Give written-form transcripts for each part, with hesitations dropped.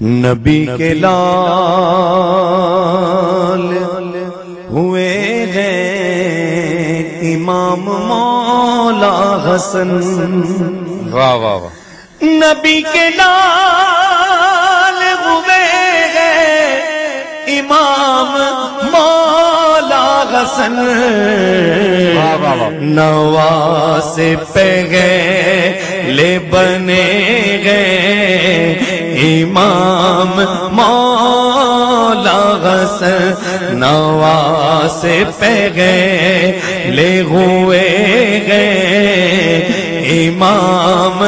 نبی کے لال ہوئے ہیں امام مولا حسن. واہ واہ واہ. نبی کے لال ہوئے ہیں امام مولا حسن. نواسے پہ گئے لے بنے گئے امام مولا حسن. نواسے پہ گئے لے ہوئے گئے امام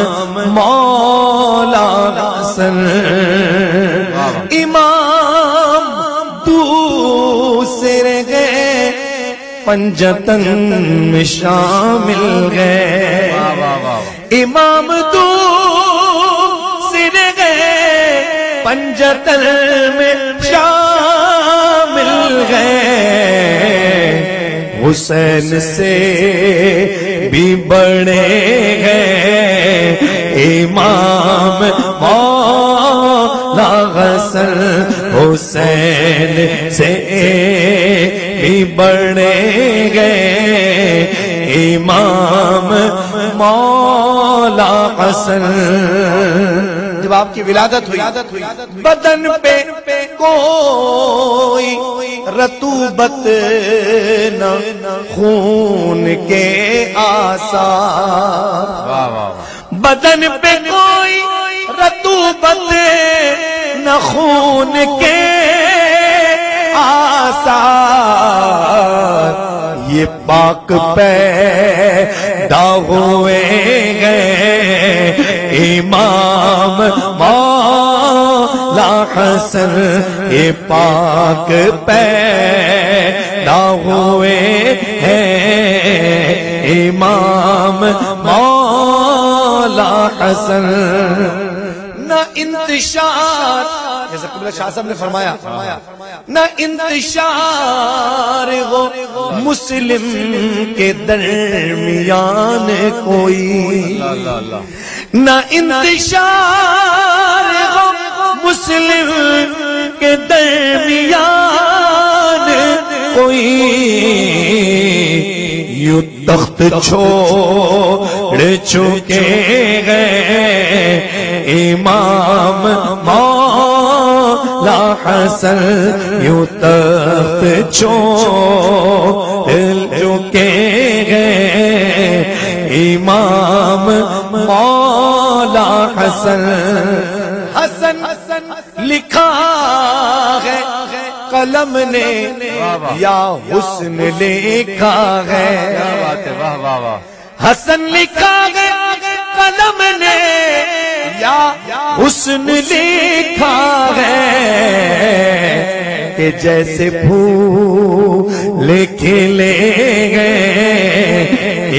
مولا حسن. امام دوسرے گئے پنجتن میں شامل گئے. امام دوسرے گئے پنجتن میں شامل گئے. حسین سے بھی بڑے گئے امام مولا حسن. حسین سے بھی بڑے گئے امام مولا حسن. جب آپ کی ولادت ہوئی بدن پہ کوئی رطوبت نہ خون کے آثار. بدن پہ کوئی رطوبت نہ خون کے آثار. یہ پاک پیدا ہوئے گئے امام مولا حسن. یہ پاک پیدا ہوئے ہیں امام مولا حسن. نہ انتشار جیسے قبلہ شاہ صاحب نے فرمایا نہ انتشار ہو مسلم کے درمیان کوئی. نہ انتشار ہو مسلم کے درمیان کوئی. یوں تخت چھوڑ چکے گئے امام مولا حسن. یوں تخت چھوڑ چکے گئے امام مولا حسن. حسن لکھا ہے قلم نے یا حسن لکھا ہے. حسن لکھا ہے قلم نے یا حسن لکھا ہے. کہ جیسے پھول کھلے گئے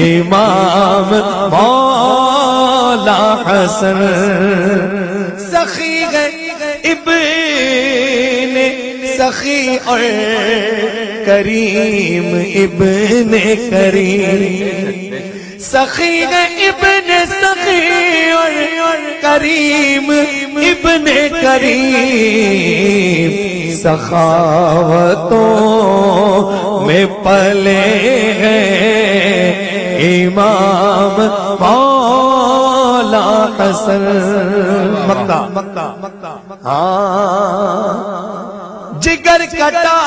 امام مولا حسن. سخی ہے ابن سخی اور کریم ابن کریم. سخی ہے ابن سخی اور کریم ابن کریم. سخاوتوں میں پلے گئے امام مولا حسن. مکہ جگر کٹا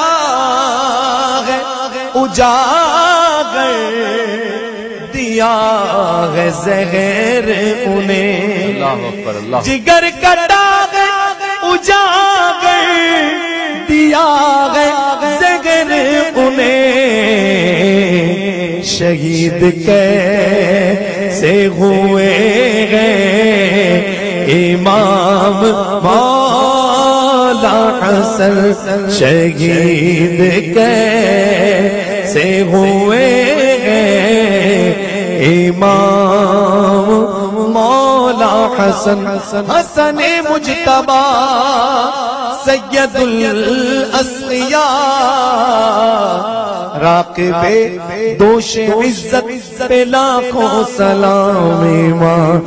ہے اجاگر دیا ہے زہر انہیں. جگر کٹا ہے اجاگر دیا ہے زہر انہیں. شہید کیسے ہوئے گئے امام مولا حسن. شہید کیسے ہوئے گئے امام مولا حسن. حسن مجتبی سید الاسقیاء راقب دوش عزت پہ لاکھوں سلام امام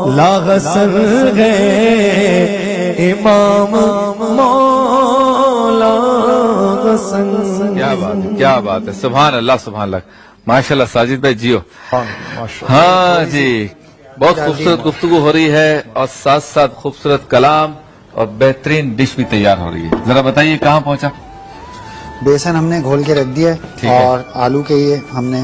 مولا حسن ہے امام مولا حسن. کیا بات ہے، کیا بات ہے، سبحان اللہ سبحان اللہ. ماشاءاللہ ساجد بھائی جیو. ہاں جی، بہت خوبصورت گفتگو ہو رہی ہے اور ساتھ ساتھ خوبصورت کلام اور بہترین ڈش بھی تیار ہو رہی ہے. ذرا بتائیے کہاں پہنچا؟ بیسن ہم نے گھول کے رکھ دیا ہے اور آلو کے یہ ہم نے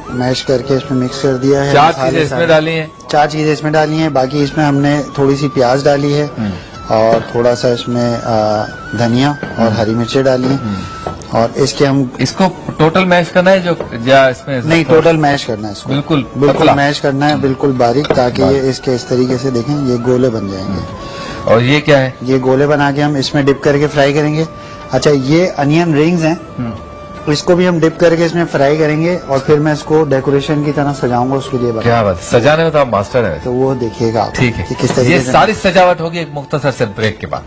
میش کر کے اس میں مکس کر دیا ہے. 4 چیزیں اس میں ڈالی ہیں. 4 چیزیں اس میں ڈالی ہیں. باقی اس میں ہم نے تھوڑی سی پیاز ڈالی ہے اور تھوڑا سا اس میں دھنیا اور ہری مرچیں ڈالی ہیں. اور اس کے ہم اس کو ٹوٹل میش کرنا ہے جو اس میں نہیں ٹوٹل میش کرنا ہے اس کو. بالکل میش کرنا ہے بالکل باریک، تاکہ یہ اس کے اس طریقے سے دیکھیں یہ گولے بن جائیں گے. اور یہ کیا ہے؟ یہ گولے بنا کے ہم اس میں ڈپ کر کے فرائی کریں گے. اچھا یہ انین رنگز ہیں، اس کو بھی ہم ڈپ کر کے اس میں فرائی کریں گے اور پھر میں اس کو ڈیکوریشن کی طرح سجاؤں گا اس کے لیے. کیا بات، سجانے میں تو آپ ماسٹر ہیں. تو وہ دیکھیے گا آپ. ٹھیک ہے، کس طریقے یہ سے ساری سجاوٹ ہوگی ایک مختصر سے بریک کے بعد.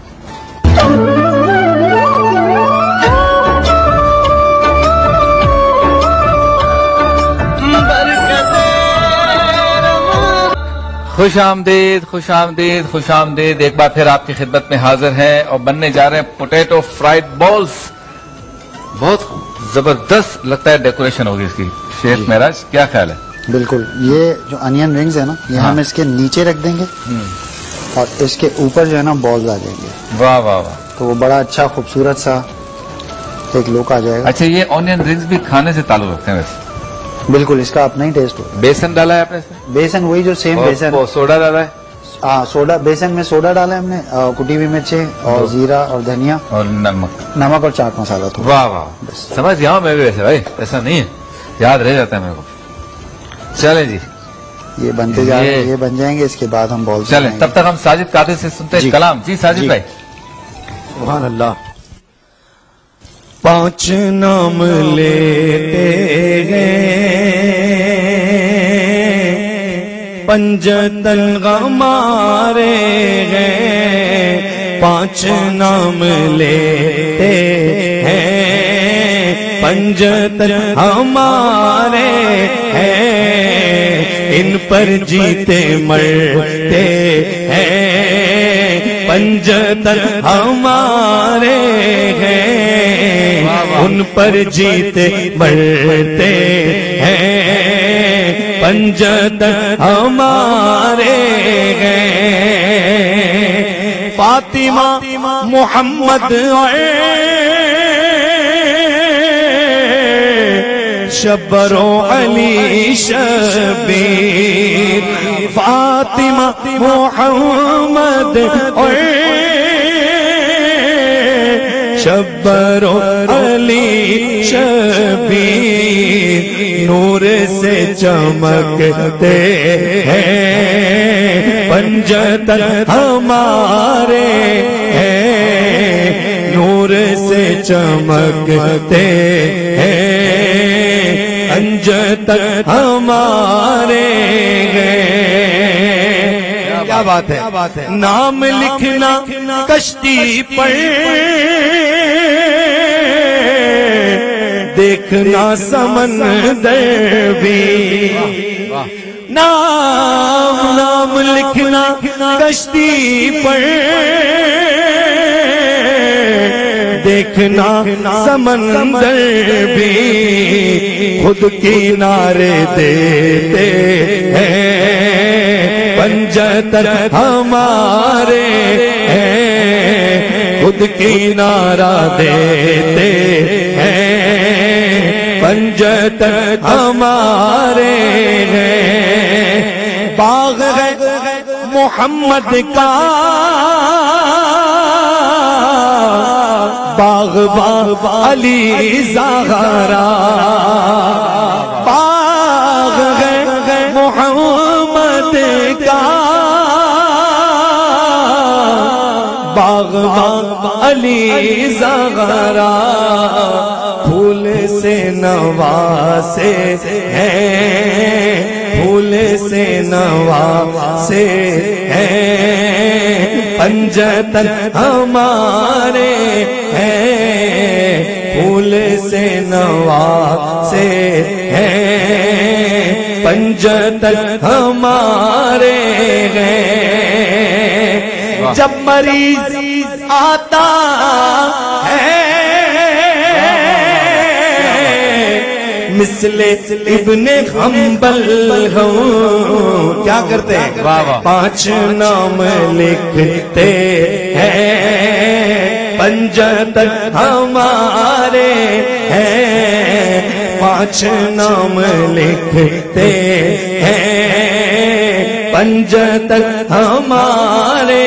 خوش آمدید خوش آمدید خوش آمدید. ایک بار پھر آپ کی خدمت میں حاضر ہیں اور بننے جا رہے ہیں پوٹیٹو فرائیڈ بالز. بہت زبردست لگتا ہے ڈیکوریشن ہوگی اس کی. شیخ معراج کیا خیال ہے؟ بالکل. یہ جو انین رنگز ہیں نا یہ ہم اس کے نیچے رکھ دیں گے اور اس کے اوپر جو ہے نا بالز آ جائیں گے. واہ واہ واہ. تو وہ بڑا اچھا خوبصورت سا ایک لک آ جائے گا. اچھا یہ آنین رنگز بھی کھانے سے تعلق رکھتے ہیں ویسے؟ بالکل، اس کا اپنا ہی ٹیسٹ ہوگا. بیسن ڈالا ہے آپ نے اس میں؟ بیسن وہی جو سیم بیسن. سوڈا ڈالا ہے؟ ہاں سوڈا. بیسن میں سوڈا ڈالا ہے ہم نے، کٹی ہوئی مرچیں اور زیرہ اور دھنیا اور نمک اور چاٹ مسالہ. تو واہ واہ، سمجھ گیا ہوں میں بھی. ویسے بھائی ایسا نہیں ہے، یاد رہ جاتا ہے میرے کو. چلیں جی یہ بنتے جا رہے ہیں، یہ بن جائیں گے اس کے بعد ہم بال. چلیں تب تک ہم ساجد قادری سے سنتے ہیں کلام. جی ساجد بھائی. سبحان اللہ. 5 نام لیتے ہیں، پنجتن ہمارے ہیں. 5 نام لیتے ہیں، پنجتن ہمارے ہیں. ان پر جیتے مرتے ہیں، پنجتن ہمارے ہیں. ان پر جیتے مرتے ہیں، پنجتن ہمارے ہیں. فاطمہ محمد شبر و علی شبیر. فاطمہ محمد شبر و علی شبیر. نور سے چمکتے ہیں، پنجتن ہمارے ہیں. نور سے چمکتے ہیں، پنجتن ہمارے ہیں. کیا بات ہے. نام لکھنا کشتی پر، دیکھنا سمندر بھی. نام لکھنا کشتی پر، دیکھنا سمندر بھی. خود کنارے دیتے ہیں، پنجتن ہمارے ہیں. خود کنارہ دیتے ہیں، پنجتن ہمارے ہیں. باغ ہے محمد کا، باغ باغ علی زہرا. باغ ہے محمد کا، باغ باغ علی زہرا. پھول سے نواسے ہیں، پھول سے نواسے ہیں، پنجتن ہمارے ہیں. پھول سے نواسے ہیں، پنجتن ہمارے ہیں جب مریض آتا ہے مثل ابن حنبل ہوں کیا کرتے ہیں 5 نام لکھتے ہیں پنجتن ہمارے ہیں 5 نام لکھتے ہیں پنجتن ہمارے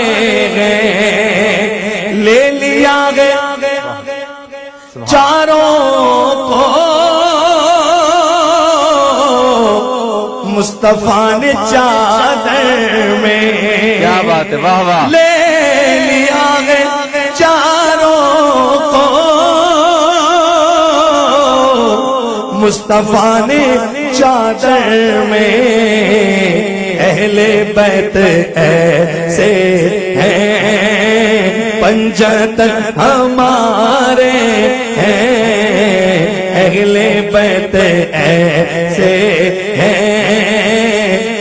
ہیں لے لیا گیا چاروں کو مصطفیٰ نے چادر میں کیا بات ہے واہ واہ لے لیا گیا چاروں کو مصطفیٰ نے چادر میں اہل بیت ایسے ہیں پنجتن ہمارے ہیں اہل بیت ایسے ہیں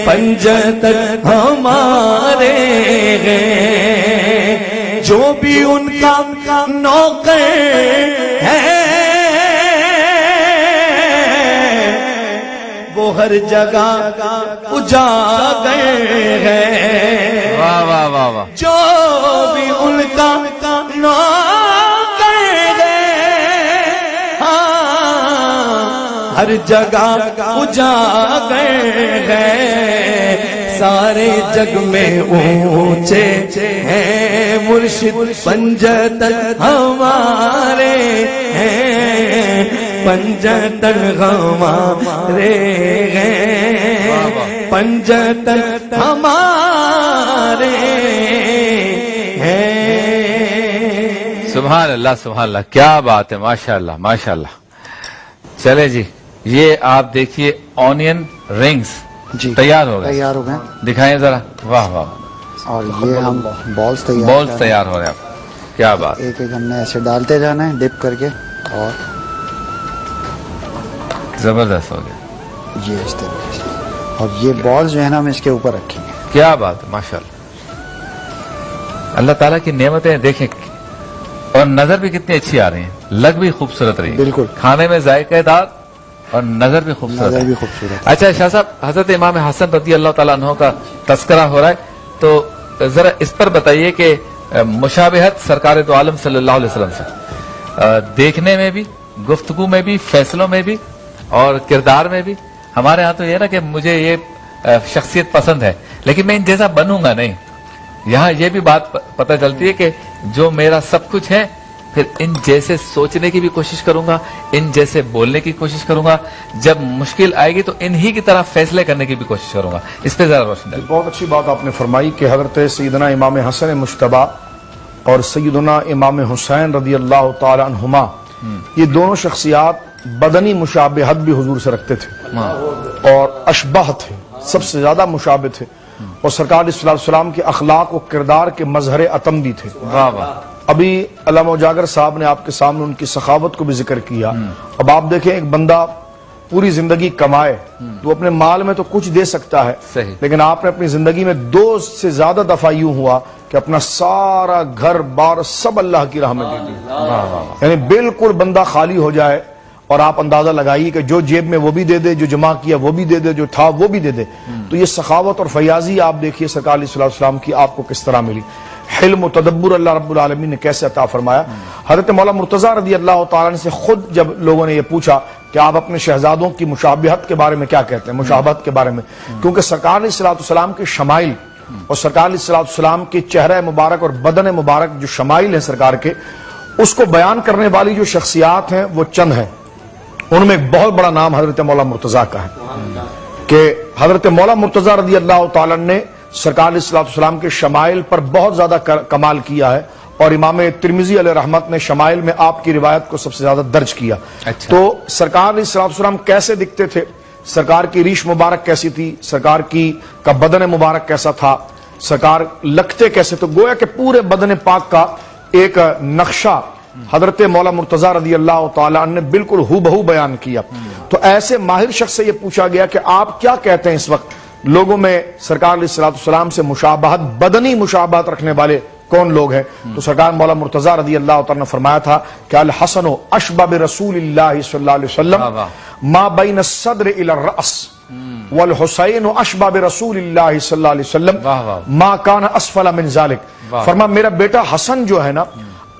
پنجتن ہمارے ہیں جو بھی ان کا نوکر ہے وہ ہر جگہ اجاگر ہے واہ واہ واہ واہ جو بھی ان کا نوکر ہے ہر جگہ اجاگر ہے سارے جگ میں اونچے ہیں مرشد پنجتن ہمارے ہیں پنجتن ہمارے ہیں پنجتن ہمارے ہیں سبحان اللہ کیا بات ہے ماشاءاللہ ماشاءاللہ چلے جی یہ آپ دیکھیے آنین رنگز جی تیار ہو گئے دکھائیں ذرا واہ واہ اور یہ ہم بالز تیار ہو رہے ہیں کیا بات ایک ایک ہم نے ایسے ڈالتے جانا ہے ڈپ کر کے اور زبردست ہو گیا یہ اس طریقے سے اور یہ بالز جو ہے نا ہم اس کے اوپر رکھیں گے کیا بات ہے ماشاءاللہ اللہ تعالیٰ کی نعمتیں دیکھیں اور نظر بھی کتنی اچھی آ رہی ہیں لگ بھی خوبصورت رہی ہے بالکل کھانے میں ذائقہ دار اور نظر بھی خوبصورت ہے اچھا شاہ صاحب حضرت امام حسن رضی اللہ تعالیٰ عنہ کا تذکرہ ہو رہا ہے تو ذرا اس پر بتائیے کہ مشابہت سرکار دو عالم صلی اللہ علیہ وسلم سے دیکھنے میں بھی گفتگو میں بھی فیصلوں میں بھی اور کردار میں بھی ہمارے ہاں تو یہ نا کہ مجھے یہ شخصیت پسند ہے لیکن میں ان جیسا بنوں گا نہیں یہاں یہ بھی بات پتہ چلتی ہے کہ جو میرا سب کچھ ہے پھر ان جیسے سوچنے کی بھی کوشش کروں گا ان جیسے بولنے کی کوشش کروں گا جب مشکل آئے گی تو انہی کی طرح فیصلے کرنے کی بھی کوشش کروں گا اس پہ ذرا روشن ڈالیں بہت اچھی بات آپ نے فرمائی کہ حضرت سیدنا امام حسن مجتبی اور سیدنا امام حسین رضی اللہ تعالی عنہما یہ دونوں شخصیات بدنی مشابہت بھی حضور سے رکھتے تھے اور اشباہ تھے سب سے زیادہ مشابہ تھے اور سرکار صلی اللہ علیہ وسلم کے اخلاق و کردار کے مظہر عتم بھی تھے ابھی علامہ اجاگر صاحب نے آپ کے سامنے ان کی سخاوت کو بھی ذکر کیا اب آپ دیکھیں ایک بندہ پوری زندگی کمائے تو اپنے مال میں تو کچھ دے سکتا ہے لیکن آپ نے اپنی زندگی میں 2 سے زیادہ دفعہ یوں ہوا کہ اپنا سارا گھر بار سب اللہ کی راہ میں دے دیا یعنی بالکل بندہ خالی ہو جائے اور آپ اندازہ لگائیے کہ جو جیب میں وہ بھی دے دے جو جمع کیا وہ بھی دے دے جو تھا وہ بھی دے دے تو یہ سخاوت اور فیاضی آپ دیکھیے سرکار علیہ السلام کی آپ کو کس طرح ملی حلم و تدبر اللہ رب العالمین نے کیسے عطا فرمایا حضرت مولا مرتضی رضی اللہ تعالیٰ عنہ سے خود جب لوگوں نے یہ پوچھا کہ آپ اپنے شہزادوں کی مشابہت کے بارے میں کیا کہتے ہیں مشابہت کے بارے میں کیونکہ سرکار علیہ السلام کے شمائل اور سرکار علیہ السلام کے چہرہ مبارک اور بدن مبارک جو شمائل ہیں سرکار کے اس کو بیان کرنے والی جو شخصیات ہیں وہ چند ہیں ان میں ایک بہت بڑا نام حضرت مولا مرتضی کا ہے کہ حضرت مولا مرتضی رضی اللہ تعالیٰ نے سرکار علیہ السلام کے شمائل پر بہت زیادہ کمال کیا ہے اور امام ترمذی علیہ رحمت نے شمائل میں آپ کی روایت کو سب سے زیادہ درج کیا تو سرکار علیہ السلام کیسے دکھتے تھے سرکار کی ریش مبارک کیسی تھی سرکار کا بدن مبارک کیسا تھا سرکار لگتے کیسے تو گویا کہ پورے بدن پاک کا ایک نقشہ حضرت مولا مرتضیٰ رضی اللہ تعالیٰ عنہ نے بالکل ہو بہو بیان کیا. تو ایسے ماہر شخص سے یہ پوچھا گیا کہ آپ کیا کہتے ہیں اس وقت لوگوں میں سرکار علیہ السلام سے مشابہت، بدنی مشابہت رکھنے والے کون لوگ ہیں؟ تو سرکار مولا مرتضیٰ رضی اللہ تعالیٰ نے فرمایا تھا کہ الحسن اشبہ برسول اللہ صلی اللہ علیہ وسلم ما بین الصدر الى الرأس والحسین اشبہ برسول اللہ صلی اللہ علیہ وسلم ما کان اسفل من ذالک. فرما میرا بیٹا حسن جو ہے نا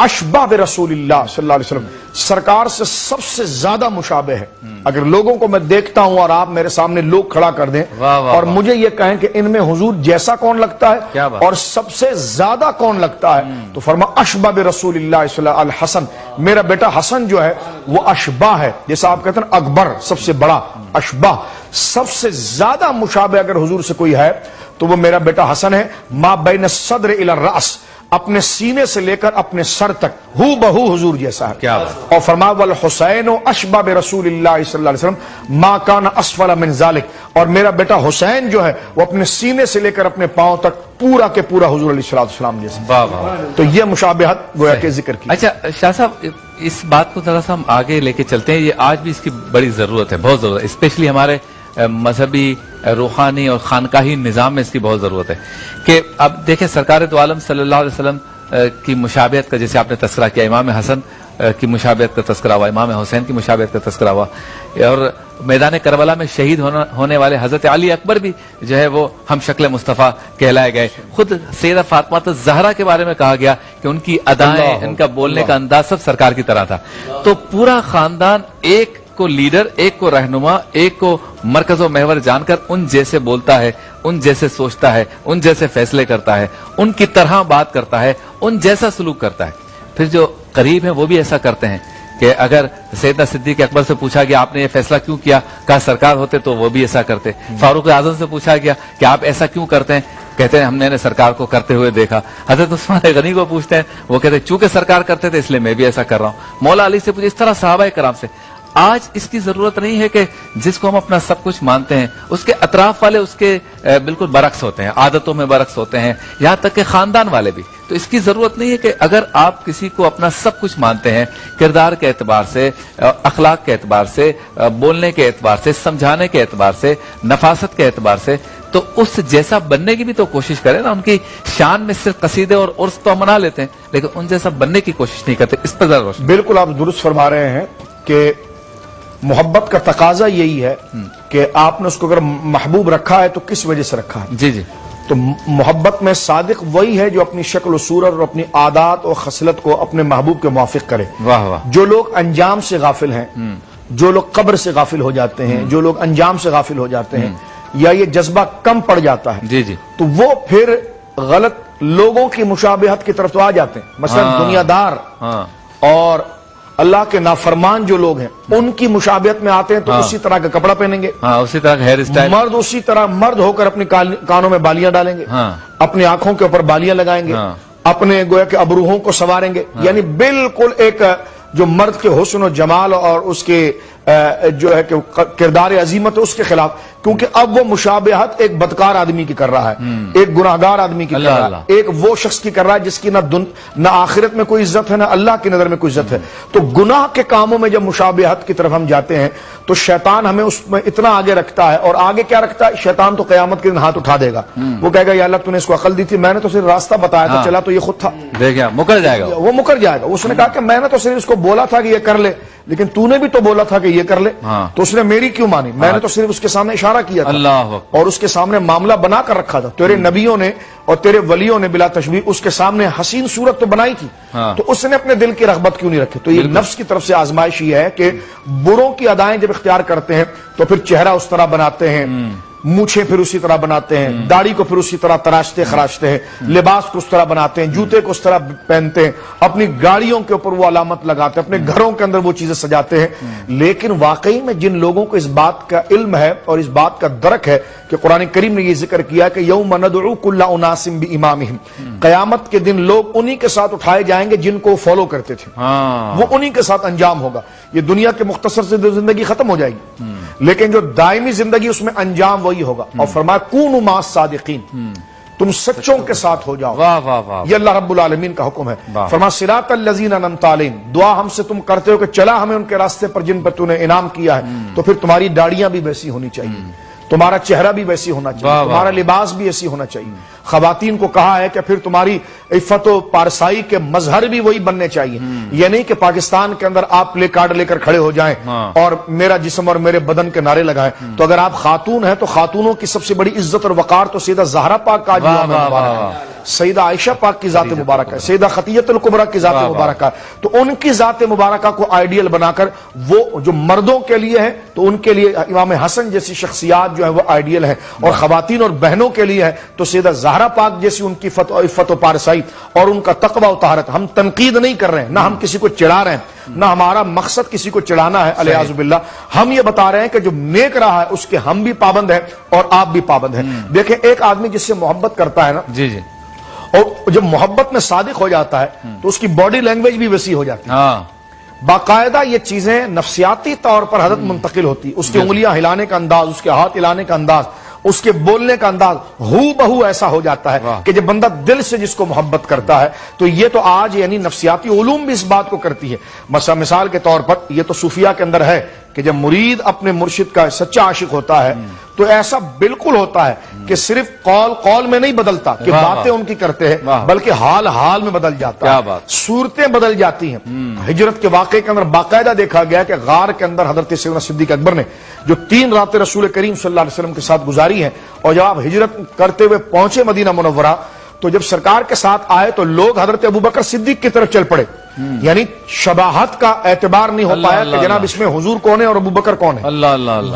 اشبہ برسول اللہ صلی اللہ علیہ وسلم سرکار سے سب سے زیادہ مشابہ ہے. اگر لوگوں کو میں دیکھتا ہوں اور آپ میرے سامنے لوگ کھڑا کر دیں اور مجھے یہ کہیں کہ ان میں حضور جیسا کون لگتا ہے اور سب سے زیادہ کون لگتا ہے، تو فرما اشبہ برسول اللہ صلی اللہ علیہ وسلم، میرا بیٹا حسن جو ہے وہ اشبہ ہے، جیسا آپ کہتے ہیں اکبر سب سے بڑا، اشبہ سب سے زیادہ مشابہ اگر حضور سے کوئی ہے تو وہ میرا بیٹا حسن ہے. ما بین الصدر الی الرأس، اپنے سینے سے لے کر اپنے سر تک ہو بہو حضور جیسا ہے. اور فرمایا والحسین اشبہ برسول اللہ صلی اللہ علیہ وسلم ما کان اسفل من ذالک، اور میرا بیٹا حسین جو ہے وہ اپنے سینے سے لے کر اپنے پاؤں تک پورا کے پورا حضور علیہ السلام جیسا. تو یہ مشابہت گویا کہ ذکر کی. اچھا شاہ صاحب، اس بات کو ذرا سا ہم آگے لے کے چلتے ہیں. یہ آج بھی اس کی بڑی ضرورت ہے، بہت ضرورت ہے، اسپیشلی ہمارے مذہبی روحانی اور خانقاہی نظام میں اس کی بہت ضرورت ہے کہ اب دیکھیں سرکار دو عالم صلی اللہ علیہ وسلم کی مشابہت کا جیسے آپ نے تذکرہ کیا، امام حسن کی مشابہت کا تذکرہ ہوا، امام حسین کی مشابہت کا تذکرہ ہوا، اور میدان کربلا میں شہید ہونے والے حضرت علی اکبر بھی جو ہے وہ ہم شکل مصطفیٰ کہلائے گئے. خود سیدہ فاطمہ الزہرا کے بارے میں کہا گیا کہ ان کی ادائیں، ان کا بولنے کا انداز سب سرکار کی طرح تھا. تو پورا خاندان ایک کو لیڈر، ایک کو رہنما، ایک کو مرکز و محور جان کر ان جیسے بولتا ہے، ان جیسے سوچتا ہے، ان جیسے فیصلے کرتا ہے، ان کی طرح بات کرتا ہے، ان جیسا سلوک کرتا ہے. پھر جو قریب ہیں وہ بھی ایسا کرتے ہیں کہ اگر سیدنا صدیق اکبر سے پوچھا گیا آپ نے یہ فیصلہ کیوں کیا، کہا سرکار ہوتے تو وہ بھی ایسا کرتے. فاروق اعظم سے پوچھا گیا کہ آپ ایسا کیوں کرتے ہیں، کہتے ہیں ہم نے سرکار کو کرتے ہوئے دیکھا. حضرت عثمان غنی کو پوچھتے ہیں، وہ کہتے ہیں چونکہ سرکار کرتے تھے اس لیے میں بھی ایسا کر رہا ہوں. مولا علی سے پوچھے، اس طرح صحابہ کرام سے. آج اس کی ضرورت نہیں ہے کہ جس کو ہم اپنا سب کچھ مانتے ہیں اس کے اطراف والے اس کے بالکل برعکس ہوتے ہیں، عادتوں میں برعکس ہوتے ہیں، یہاں تک کہ خاندان والے بھی. تو اس کی ضرورت نہیں ہے کہ اگر آپ کسی کو اپنا سب کچھ مانتے ہیں، کردار کے اعتبار سے، اخلاق کے اعتبار سے، بولنے کے اعتبار سے، سمجھانے کے اعتبار سے، نفاست کے اعتبار سے، تو اس جیسا بننے کی بھی تو کوشش کریں نا. ان کی شان میں صرف قصیدے اور عرس تو منا لیتے ہیں لیکن ان جیسا بننے کی کوشش نہیں کرتے. اس پر ذرا روشنی. بالکل آپ درست فرما رہے ہیں کہ محبت کا تقاضا یہی ہے کہ آپ نے اس کو اگر محبوب رکھا ہے تو کس وجہ سے رکھا ہے. جی جی. تو محبت میں صادق وہی ہے جو اپنی شکل و صورت اور اپنی عادات اور خصلت کو اپنے محبوب کے موافق کرے. واہ واہ. جو لوگ انجام سے غافل ہیں، جو لوگ قبر سے غافل ہو جاتے ہیں، جو لوگ انجام سے غافل ہو جاتے ہیں یا یہ جذبہ کم پڑ جاتا ہے، جی جی، تو وہ پھر غلط لوگوں کی مشابہت کی طرف تو آ جاتے ہیں. مثلا دنیا دار اور اللہ کے نافرمان جو لوگ ہیں ان کی مشابہت میں آتے ہیں تو اسی طرح کا کپڑا پہنیں گے، اسی طرح کا ہیئر اسٹائل، مرد اسی طرح مرد ہو کر اپنی کانوں میں بالیاں ڈالیں گے، اپنی آنکھوں کے اوپر بالیاں لگائیں گے، اپنے گویا کہ ابروہوں کو سواریں گے. یعنی بالکل ایک جو مرد کے حسن و جمال اور اس کے جو ہے کہ کردار عظیمت ہے اس کے خلاف، کیونکہ اب وہ مشابہت ایک بدکار آدمی کی کر رہا ہے، ایک گناہگار آدمی کی کر رہا ہے، ایک وہ شخص کی کر رہا ہے جس کی نہ آخرت میں کوئی عزت ہے نہ اللہ کی نظر میں کوئی عزت ہے. تو گناہ کے کاموں میں جب مشابہت کی طرف ہم جاتے ہیں تو شیطان ہمیں اس میں اتنا آگے رکھتا ہے. اور آگے کیا رکھتا ہے؟ شیطان تو قیامت کے دن ہاتھ اٹھا دے گا، وہ کہے گا یا اللہ تو نے اس کو عقل دی تھی، میں نے تو صرف راستہ بتایا تھا، چلا تو یہ خود تھا. دیکھیں مکر جائے گا، وہ مکر جائے گا. اس نے کہا کہ میں نے تو صرف اس کو بولا تھا کہ یہ کر لے، لیکن تو نے بھی تو بولا تھا کہ یہ کر لے، تو اس نے میری کیوں مانی؟ میں نے تو صرف اس کے سامنے اشارہ کیا تھا اور اس کے سامنے معاملہ بنا کر رکھا تھا. تیرے نبیوں نے اور تیرے ولیوں نے بلا تشبیہ اس کے سامنے حسین صورت تو بنائی تھی، تو اس نے اپنے دل کی رغبت کیوں نہیں رکھی؟ تو یہ نفس کی طرف سے آزمائش یہ ہے کہ بروں کی ادائیں جب اختیار کرتے ہیں تو پھر چہرہ اس طرح بناتے ہیں، مونچھیں پھر اسی طرح بناتے ہیں، داڑھی کو پھر اسی طرح تراشتے خراشتے ہیں، لباس کو اس طرح بناتے ہیں، جوتے کو اس طرح پہنتے ہیں، اپنی گاڑیوں کے اوپر وہ علامت لگاتے ہیں، اپنے گھروں کے اندر وہ چیزیں سجاتے ہیں. لیکن واقعی میں جن لوگوں کو اس بات کا علم ہے اور اس بات کا درک ہے کہ قرآن کریم نے یہ ذکر کیا کہ یوم ندعو کل اناس بامامہم، قیامت کے دن لوگ انہی کے ساتھ اٹھائے جائیں گے جن کو فالو کرتے تھے، وہ انہی کے ساتھ انجام ہوگا. یہ دنیا کے مختصر سے زندگی ختم ہو جائے گی لیکن جو دائمی زندگی اس میں انجام وہی ہوگا. اور فرمایا کونوا مع الصادقین، تم سچوں کے ساتھ ہو جاؤ. واہ واہ واہ. یہ اللہ رب العالمین کا حکم ہے. فرما صراط الذین انعمت علیہم، دعا ہم سے تم کرتے ہو کہ چلا ہمیں ان کے راستے پر جن پر تو نے انعام کیا ہے، تو پھر تمہاری داڑیاں بھی ویسی ہونی چاہیے، تمہارا چہرہ بھی ویسی ہونا چاہیے، تمہارا لباس بھی ایسی ہونا چاہیے. خواتین کو کہا ہے کہ پھر تمہاری عفت و پارسائی کے مظہر بھی وہی بننے چاہیے. یہ نہیں کہ پاکستان کے اندر آپ پلے کارڈ لے کر کھڑے ہو جائیں اور میرا جسم اور میرے بدن کے نعرے لگائیں. تو اگر آپ خاتون ہیں تو خاتونوں کی سب سے بڑی عزت اور وقار تو سیدہ زہرا پاک کا مبارک ہے، سیدہ عائشہ پاک کی ذات مبارکہ ہے، سیدہ خدیجہ الکبریٰ کی ذات مبارکہ ہے. تو ان کی ذات مبارکہ کو آئیڈیل بنا کر وہ جو مردوں کے لیے ہے تو ان کے لیے امام حسن جیسی شخصیات جو ہے وہ آئیڈیل ہے، اور خواتین اور بہنوں کے لیے ہے تو سیدہ زہرا پاک جیسی ان کی عفت و پارسائی اور ان کا تقوی و طہارت. ہم تنقید نہیں کر رہے ہیں، نہ ہم کسی کو چڑھا رہے ہیں، نہ ہمارا مقصد کسی کو چڑھانا ہے الیاذ باللہ. ہم یہ بتا رہے ہیں کہ جو نیک رہا ہے اس کے ہم بھی پابند ہیں اور آپ بھی پابند ہیں. دیکھیں ایک آدمی جس سے محبت کرتا ہے نا، جی جی، اور جب محبت میں صادق ہو جاتا ہے تو اس کی باڈی لینگویج بھی ویسی ہو جاتی ہے. باقاعدہ یہ چیزیں نفسیاتی طور پر حضرت منتقل ہوتی. اس کی انگلیاں ہلانے کا انداز، اس کے ہاتھ ہلانے کا انداز، اس کے بولنے کا انداز ہو بہو ایسا ہو جاتا ہے کہ جب بندہ دل سے جس کو محبت کرتا ہے تو یہ تو آج یعنی نفسیاتی علوم بھی اس بات کو کرتی ہے. مثال کے طور پر یہ تو صوفیہ کے اندر ہے کہ جب مرید اپنے مرشد کا سچا عاشق ہوتا ہے تو ایسا بالکل ہوتا ہے کہ صرف قول میں نہیں بدلتا کہ باتیں ان کی کرتے ہیں، بلکہ حال میں بدل جاتا ہے، صورتیں بدل جاتی ہیں. ہجرت کے واقعے کے اندر باقاعدہ دیکھا گیا کہ غار کے اندر حضرت سیدنا صدیق اکبر نے جو 3 راتیں رسول کریم صلی اللہ علیہ وسلم کے ساتھ گزاری ہیں، اور جب آپ ہجرت کرتے ہوئے پہنچے مدینہ منورہ تو جب سرکار کے ساتھ آئے تو لوگ حضرت ابوبکر صدیق کی طرف چل پڑے. یعنی شباہت کا اعتبار نہیں ہو پایا کہ جناب اس میں حضور کون ہے اور ابوبکر کون ہے.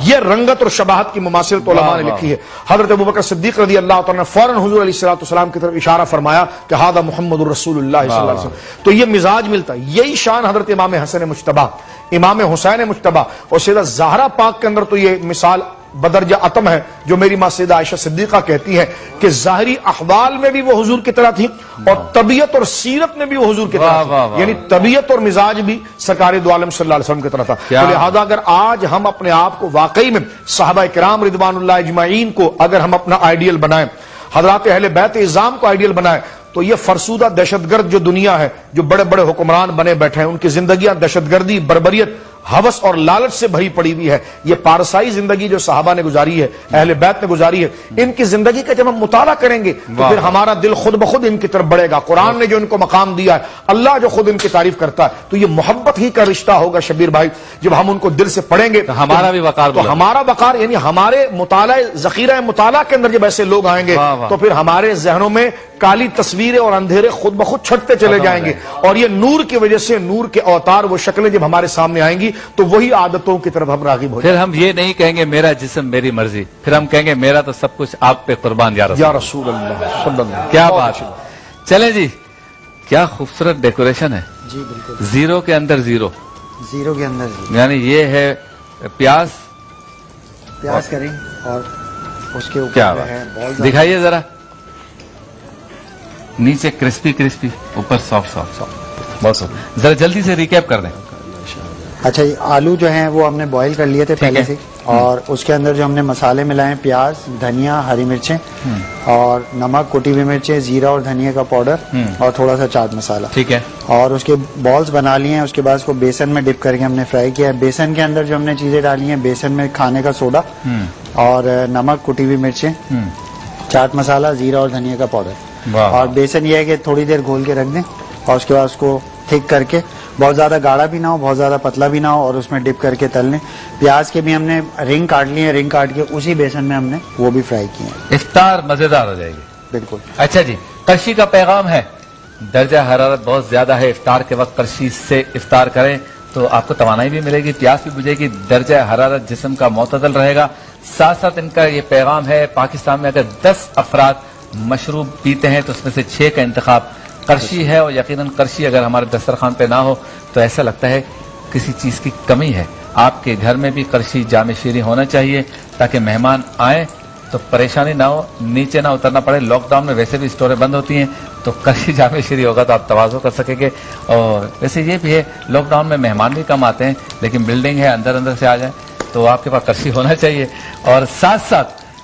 یہ رنگت اور شباہت کی مماثلت علماء نے لکھی ہے. حضرت ابوبکر صدیق رضی اللہ تعالیٰ نے فوراً حضور علیہ السلام کی طرف اشارہ فرمایا کہ ھذا محمد الرسول اللہ صلی اللہ علیہ وسلم. تو یہ مزاج ملتا ہے. یہی شان حضرت امام حسن مجتبیٰ، امام حسین مجتبیٰ اور سیدہ زہرا پاک کے اندر تو یہ مثال بدرجہ اتم ہے جو میری ماں سیدہ عائشہ صدیقہ کہتی ہے کہ ظاہری احوال میں بھی وہ حضور کی طرح تھی اور طبیعت اور سیرت میں بھی وہ حضور کی طرح تھی. یعنی طبیعت اور مزاج بھی سرکار دو عالم صلی اللہ علیہ وسلم کی طرح تھا. تو لہذا اگر آج ہم اپنے آپ کو واقعی میں صحابہ کرام رضوان اللہ اجمعین کو اگر ہم اپنا آئیڈیل بنائیں، حضرات اہل بیت اعظام کو آئیڈیل بنائیں، تو یہ فرسودہ دہشت گرد جو دنیا ہے، جو بڑے بڑے حکمران بنے بیٹھے ہیں، ان کی زندگیاں دہشت گردی، بربریت، ہوس اور لالچ سے بھری پڑی ہوئی ہے. یہ پارسائی زندگی جو صحابہ نے گزاری ہے، اہل بیت نے گزاری ہے، ان کی زندگی کا جب ہم مطالعہ کریں گے تو پھر ہمارا دل خود بخود ان کی طرف بڑھے گا. قرآن نے جو ان کو مقام دیا ہے، اللہ جو خود ان کی تعریف کرتا ہے، تو یہ محبت ہی کا رشتہ ہوگا شبیر بھائی. جب ہم ان کو دل سے پڑھیں گے تو ہمارا بھی وقار، تو ہمارا وقار یعنی ہمارے مطالعہ ذخیرہ مطالعہ کے اندر جب ایسے لوگ آئیں گے تو پھر ہمارے ذہنوں میں کالی تصویریں اور اندھیرے خود بخود چھٹتے چلے جائیں گے. اور یہ نور کی وجہ سے نور کے اوتار وہ شکلیں جب ہمارے سامنے آئیں گی تو وہی عادتوں کی طرف ہم راغب ہو جائیں. پھر ہم یہ نہیں کہیں گے میرا جسم میری مرضی، پھر ہم کہیں گے میرا تو سب کچھ آپ پہ قربان یا رسول اللہ صلی اللہ. کیا بات ہے. چلیں جی، کیا خوبصورت ڈیکوریشن ہے. جی بالکل، زیرو کے اندر زیرو، زیرو کے اندر زیرو. یعنی یہ ہے پیاز کریں اور اس کے کیا اوپر ہے بات. دکھائیے ذرا، نیچے کرسپی کرسپی، اوپر سافٹ سافٹ سافٹ. بہت سافٹ. ذرا جلدی سے ریکیپ کر دیں. اچھا، یہ آلو جو ہیں وہ ہم نے بوائل کر لیے تھے پہلے سے، اور اس کے اندر جو ہم نے مسالے ملائے ہیں، پیاز، دھنیا، ہری مرچیں اور نمک، کٹی ہوئی مرچیں، زیرہ اور دھنیا کا پاؤڈر اور تھوڑا سا چاٹ مسالہ. ٹھیک ہے. اور اس کے بالز بنا لیے ہیں. اس کے بعد اس کو بیسن میں ڈپ کر کے ہم نے فرائی کیا ہے. بیسن کے اندر جو ہم نے چیزیں ڈالی ہیں، بیسن میں کھانے کا سوڈا اور نمک، کٹی ہوئی مرچیں، چاٹ مسالہ، زیرہ اور دھنیا کا پاؤڈر. اور بیسن یہ ہے کہ تھوڑی دیر گھول کے رکھ دیں اور اس کے بعد اس کو تھک کر کے، بہت زیادہ گاڑھا بھی نہ ہو بہت زیادہ پتلا بھی نہ ہو، اور اس میں ڈپ کر کے تل لیں. پیاز کے بھی ہم نے رنگ کاٹ لیے ہیں، رنگ کاٹ کے اسی بیسن میں ہم نے وہ بھی فرائی کیے ہیں. افطار مزیدار ہو جائے گی. بالکل. اچھا جی، قرشی کا پیغام ہے، درجہ حرارت بہت زیادہ ہے، افطار کے وقت قرشی سے افطار کریں تو آپ کو توانائی بھی ملے گی، پیاس بھی بجھے گی، درجہ حرارت جسم کا معتدل رہے گا. ساتھ ساتھ ان کا یہ پیغام ہے، پاکستان میں اگر 10 افراد مشروب پیتے ہیں تو اس میں سے 6 کا انتخاب قرشی ہے. اور یقیناً قرشی اگر ہمارے دسترخوان پہ نہ ہو تو ایسا لگتا ہے کسی چیز کی کمی ہے. آپ کے گھر میں بھی قرشی جام شیریں ہونا چاہیے تاکہ مہمان آئیں تو پریشانی نہ ہو، نیچے نہ اترنا پڑے. لاک ڈاؤن میں ویسے بھی اسٹوریں بند ہوتی ہیں تو قرشی جام شیری ہوگا تو آپ تواضع کر سکیں گے. اور ویسے یہ بھی ہے، لاک ڈاؤن میں مہمان بھی کم آتے ہیں لیکن بلڈنگ ہے، اندر سے آ جائیں تو آپ کے پاس قرشی ہونا چاہیے. اور ساتھ ساتھ